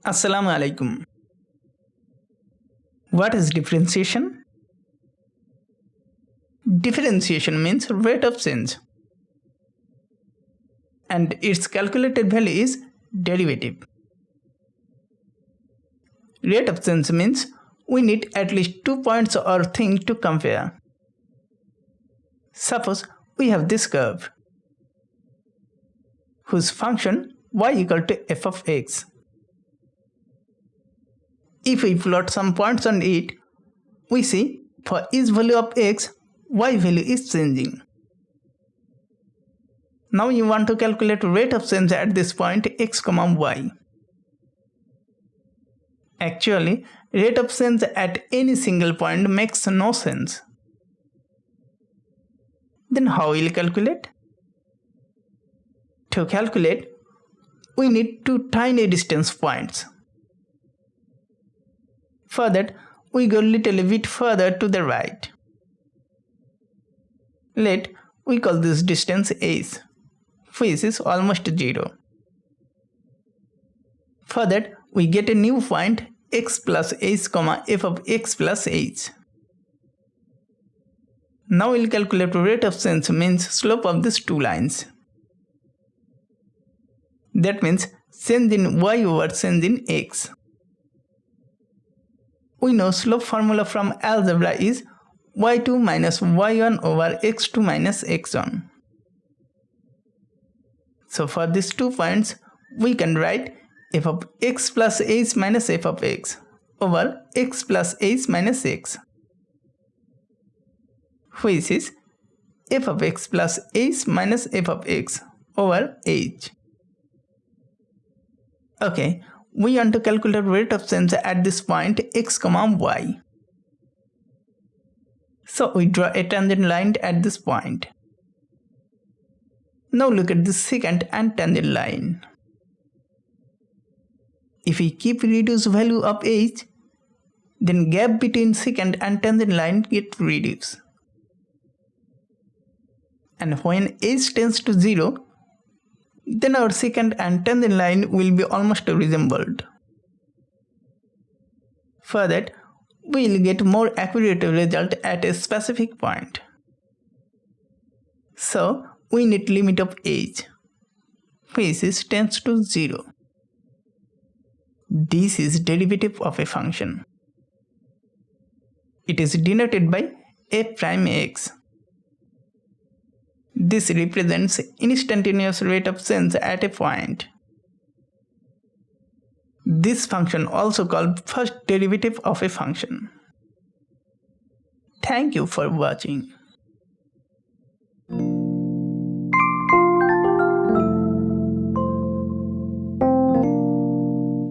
Assalamu alaikum. What is differentiation? Differentiation means rate of change, and its calculated value is derivative. Rate of change means we need at least 2 points or thing to compare. Suppose we have this curve whose function y equal to f of x. If we plot some points on it, we see for each value of x, y value is changing. Now you want to calculate rate of change at this point x, y. Actually, rate of change at any single point makes no sense. Then how will you calculate? To calculate, we need two tiny distance points. For that, we go little bit further to the right. Let we call this distance h, which is almost 0. For that, we get a new point x plus h, f of x plus h. Now we'll calculate rate of change means slope of these two lines. That means change in y over change in x. We know slope formula from algebra is y2 minus y1 over x2 minus x1. So for these 2 points, we can write f of x plus h minus f of x over x plus h minus x, which is f of x plus h minus f of x over h. Okay, we want to calculate rate of change at this point x, y. So we draw a tangent line at this point. Now look at the secant and tangent line. If we keep reduced value of h, then gap between secant and tangent line get reduced. And when h tends to 0, then our secant and tangent line will be almost resembled. For that, we will get more accurate result at a specific point. So we need limit of h, which is tends to 0. This is derivative of a function. It is denoted by f prime x. This represents instantaneous rate of change at a point. This function also called first derivative of a function. Thank you for watching.